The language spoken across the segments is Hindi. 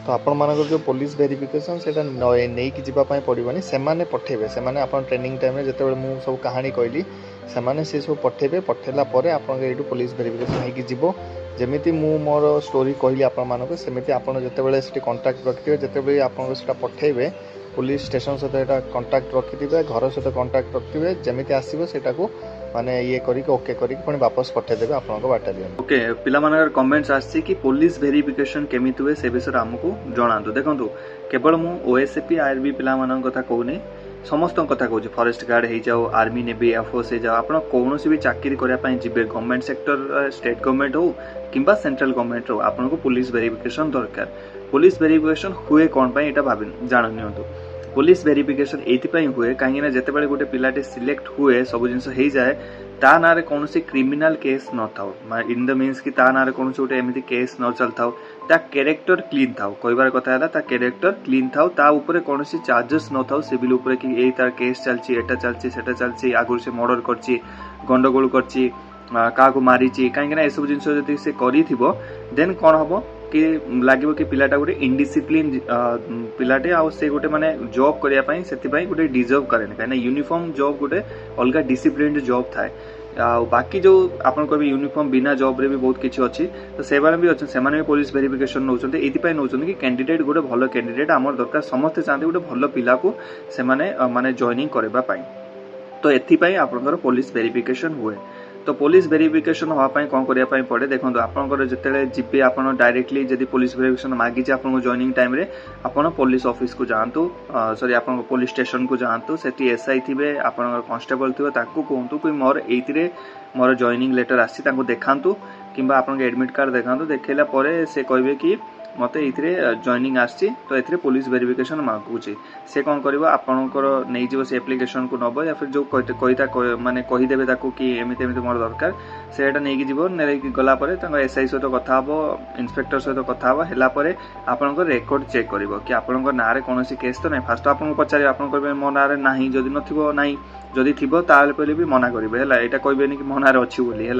तो आपण मानकर जो पुलिस वेरिफिकेशन सेटा नहीं कि जीवाई पड़ोनी से पठेबे से ट्रेनिंग टाइम में जिते मु सब कहानी कहली से सब पठेबे पठेला आपन पुलिस वेरिफिकेशन हो जमी मु मोर स्टोरी कहली आपण सेमती आपड़ जिते कंटाक्ट रखिथे जिते आप पठेबे पुलिस स्टेशन सहित कंटाक्ट रखिथे घर सहित कंटाक्ट रखिथे जमी आसो सेटा को माने ये करके ओके करके पुणी वापस पठेदेवे आपन बाटालियन। ओके पिला मानकर कमेंट्स आसी कि पुलिस वेरिफिकेशन केमिति हुए से विषय आमको जणातु। देखंतु केवल मु ओएसपी आरबी पिला मानन कथा कहूनी समस्त कथा कहूँ फॉरेस्ट गार्ड हो जाओ आर्मी नेवी एयरफोर्स हो जाओ आप कौन भी चाकरी करने जीवे गवर्नमेंट सेक्टर स्टेट गवर्नमेंट हो कि सेंट्रल गवर्नमेंट हो आपको पुलिस वेरिफिकेशन दरकार। पुलिस वेरिफिकेशन हुए कौन पाई एटा भाबी जान नियंतु। पुलिस वेरिफिकेशन एथि हुए कहीं जिते गोटे पिलाटे सिलेक्ट हुए सब जिन हो जाए ता ना कौन क्रिमिनाल केस न था इन द मीन्स कि ता ना कौन गोटे एमती केस न चल था कैरेक्टर क्लीन था कहबार कथा है कैरेक्टर क्लीन था ऊपर कौन चार्जेस न था सिविल उपर कि यही तार केस चलती एटा चलती सेटा चलती आगुरी से मर्डर कर गंडगोल कर मारी कहीं ये सब जिन से देन कौन हम कि लगे कि पिलाटा गोटे इनडिसिप्लिन पिलाटे आ से गोटे माने जॉब करने से गोटे डिजर्व करे कहीं यूनिफॉर्म जॉब गोटे अलग डिसिप्लिन जॉब थाए बाकी जो आपन कह यूनिफॉर्म बिना जॉब रे भी बहुत किसी अच्छी तो से भी अच्छे से भी पुलिस वेरिफिकेशन नौ नौ कि कैंडिडेट गोटे भल कैंडिडेट आम दरकार समस्ते चाहते गोटे भल पिला को से माने जॉइनिंग करने तो एथि आपंकर पुलिस वेरिफिकेशन हुए। तो पुलिस वेरिफिकेशन हाँपाई कौन करने पड़े देखो आपंकर जिते जी आप डायरेक्टली जब पुलिस वेरिफिकेशन मागिचे आप जॉइनिंग टाइम रे आप पुलिस ऑफिस को जातु सॉरी आप पुलिस स्टेशन को जातु से एसआई थे आप कांस्टेबल थे कहतु कि मोर ये मोर जॉइनिंग लेटर आसी देखातु कि आप एडमिट कार्ड देखातु देखला से कहे कि मत ये जॉइनिंग आसी तो ये पुलिस वेरिफिकेशन मागुचे से कौन कर आपंकर नहीं से एप्लिकेशन को नब या फिर जो कहीता माने कहीदेवे कि एमती एमती मोर दरकार से नहीं गलापर एसआई सहित कथा हम इन्स्पेक्टर सहित कथा है आपंकर रेकर्ड चेक कर कि आपंकर ना कौन केस तो ना फास्ट आपको पचारे आप मो ना ना जदि ना जदि थी ताले भी मना करेंगे है यहाँ कहबेनि कि मो ना अच्छी बोली है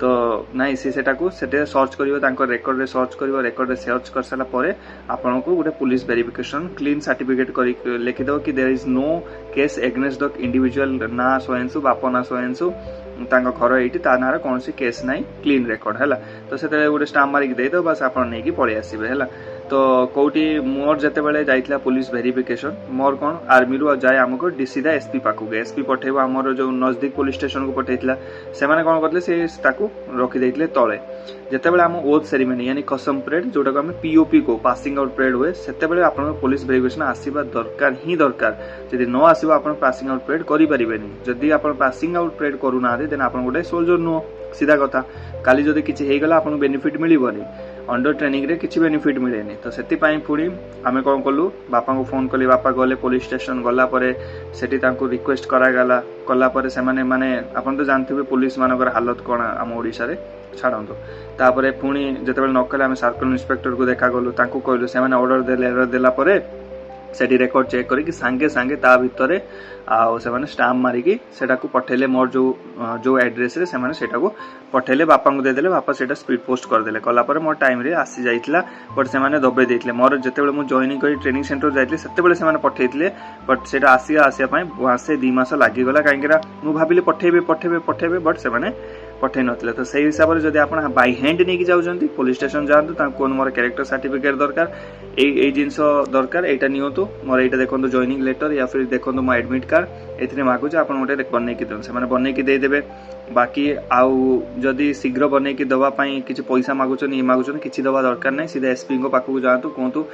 तो नाई सीटा को सर्च कर रेकर्ड रे सर्च कर रेकर्ड रे सर्च कर सारा पर आपन को गोटे पुलिस वेरिफिकेशन क्लीन सर्टिफिकेट कर लिखिदेव कि there is no case against the individual ना सोएंसु बाप ना सोएंसु घर ये ना कौन केस ना क्लीन रेकर्ड है तो से गोटे स्टाम्प मारिक देदेव बस आप नहीं पलि आसबे है तो कौटी मोर जिते बड़े जाइला पुलिस वेरिफिकेशन मोर कौन आर्मी रू जाए आमको सीधा एसपी पाखक एसपी पठेब आमर जो नजदीक पुलिस स्टेशन को पठेला से कौन करते से रखिदे तले जिते बड़े आम ओथ सेरेमनी यानी कसम परेड जोटा को आम पीओपी को पासिंग आउट परेड हुए से आप पुलिस वेरिफिकेशन आसवा दरकार ही दरकार जदि न आसो आप पासिंग आउट परेड करें जदि आप पासिंग आउट परेड करूना देन आप गोटे सोल्जर नुह सीधा कथा काली जदि किसी होगला आपको बेनिफिट मिलबनी अंडर ट्रेनिंग रे किसी बेनिफिट मिलेनी तो से पुणी आम कौन कलु बापा को फोन कली बापा गले पुलिस स्टेशन गलापर से रिक्वेस्ट करागला कलापर से माने आप तो जानते पुलिस मानकर हालत कौन आम ओडिशा रे छाड़ू तापर पुणी जिते नकले आम सर्कल इन्स्पेक्टर को देखा गलु कहलु से ऑर्डर देलापर से रेकर्ड चेक करके सांगे सांगे ता भितर से स्टाम्प मारिकी सेटा को पठेले मोर जो एड्रेस रे से पठेले बापा को देदेले बापा से स्पीड पोस्ट करदेले कलापर मोर टाइम रे आसी जाइतला बट से दबे देइतले मोर जिते मु जॉइनिंग करी ट्रेनिंग सेंटर जाइतले सेते से पठेइतले बट सेटा आसिया मासे 2 मास लागिगला कहीं मु भाबिले पठेबे बट से पठे नथिले तो सही हिसाब से जब आप बाय हैंड नहीं जाऊँच पुलिस स्टेशन जातु कौन मोर कैरेक्टर सर्टिफिकेट दरकार ये जिनस दरकार यहाँ नियंतु मोर यहाँ देखो जॉइनिंग लेटर या फिर देखो मो एडमिट कार्ड ये मागुचे आप गोटे बनईकी दिखाँ से बनईकी देदेवे बाकी आउ जदि शीघ्र बनईकी दवापाई किसी पैसा मागुचन ये मागुचन किसी दवा दरकार नहीं सीधा एसपी पाखक जातु कहतु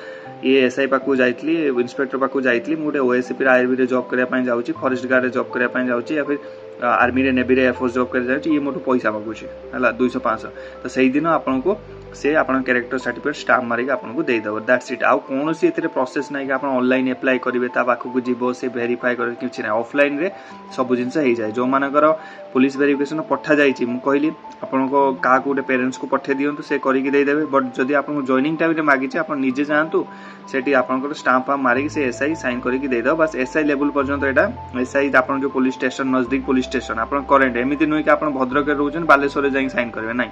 ये एसआई पाखक जाइली इन्स्पेक्टर पाखक जाइली मुझे ओएसपी आरबी जॉब करने जाऊँगी फॉरेस्ट गार्ड जॉब करने जाऊँगी या फिर आर्मी रे नेवी रे एयरफोर्स जॉब कर जाए ये मोटू पैसा मागुचे है 200-500 तो सही दिन आपको से आप कैरेक्टर सर्टिफिकेट स्टाम्प मारिक आपको देदेव दैट्स इट आउ कौन सी प्रोसेस ना कि आप ऑनलाइन अप्लाई करेंगे पाखक जीव से वेरीफाई कर कि ना ऑफलाइन रे सब जिन हो जाए जो मानकर पुलिस वेरिफिकेशन पठा जाइए कहली आपको क्या गोटे पेरेन्ट्स को पठे दिंतु से करके देदेवे बट जदि आप जॉइनिंग टाइम में मागिचे आप निजे जातु से आपंकर स्टाम्प मारिक से एसआई साइन करके देदेव बस एसआई लेवल पर्यंत यहाँ एसआई आप जो पुलिस स्टेशन नजदीक पुलिस स्टेशन आप करेन्ट एमती नुह कि आप भद्रक रोचन बालेश्वर जाए साइन करेंगे ना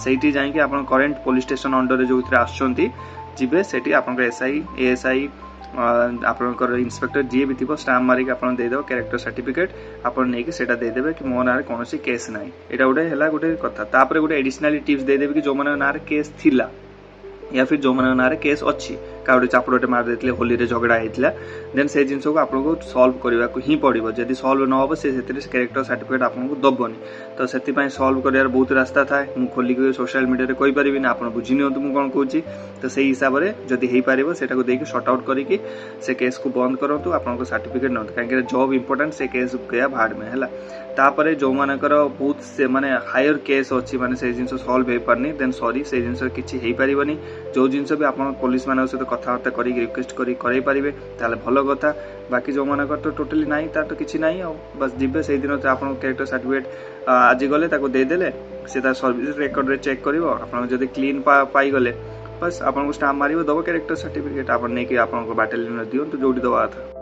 से जाकि आप करेन्ट पुलिस स्टेशन अंडर जो आसुँच ଯିବେ ସେଠି ଆପଣଙ୍କ ଏସ୍ଆଇ ଏଏସ୍ଆଇ ଆପଣଙ୍କର ଇନ୍ସପେକ୍ଟର ଯିଏ ବି ଥିବ ଷ୍ଟାମ୍ପ ମାରିକି ଆପଣ ଦେଇଦେବ କ୍ୟାରେକ୍ଟର ସାର୍ଟିଫିକେଟ୍ ଆପଣ ନେଇକି ସେଇଟା ଦେଇଦେବେ କି ମୋ ନାଁରେ କୌଣସି କେସ୍ ନାହିଁ। ଏଇଟା ଗୋଟେ ହେଲା ଗୋଟେ କଥା। ତାପରେ ଗୋଟେ ଏଡିସନାଲି ଟିପ୍ସ ଦେଇଦେବେ କି ଯେଉଁମାନଙ୍କ ନାଁରେ କେସ୍ ଥିଲା या फिर जो मान ना केस अच्छी क्या गोटे चापड़े मार देते होली रे झगड़ा होता देन से जिन को आपको सल्व करने को ही पड़ो जदि सल्व न हम से कैरेक्टर सर्टिफिकेट आपको दबनी तो से सल्व कर बहुत रास्ता थाए मुझे खोलिक सोशल मीडिया कहीपरि आप बुझी नि मुझे कौन कहूँ तो से हिसाब से जदि हो पार से देखिए सर्ट आउट करके से केस को बंद करूँ आपको सर्टिफिकेट ना कहीं जॉब इंपोर्टेंट से केस गया भाड़ में है तापर जो मानकर बहुत से माने हायर केस अच्छी माने से जिन सल्व हो पारनी देन सॉरी से जिन किसी हो पारनी जो जिन भी आप पुलिस मान सहित कथबार्ता कर रिक्वेस्ट कर पारे ताले भल कथा बाकी जो मानकर तो टोटाली ना तार तो किसी ना बस जीवे से दिन आप कैरेक्टर सर्टिफिकेट आज गले देदेले से सर्विस रेकर्ड रे चेक कर आप क्लीन पाईगले बस आपको स्टाम्प मार दब कैरेक्टर सर्टिफिकेट आप नहीं कि आप बाटालियन दिखाँ जो दवा था।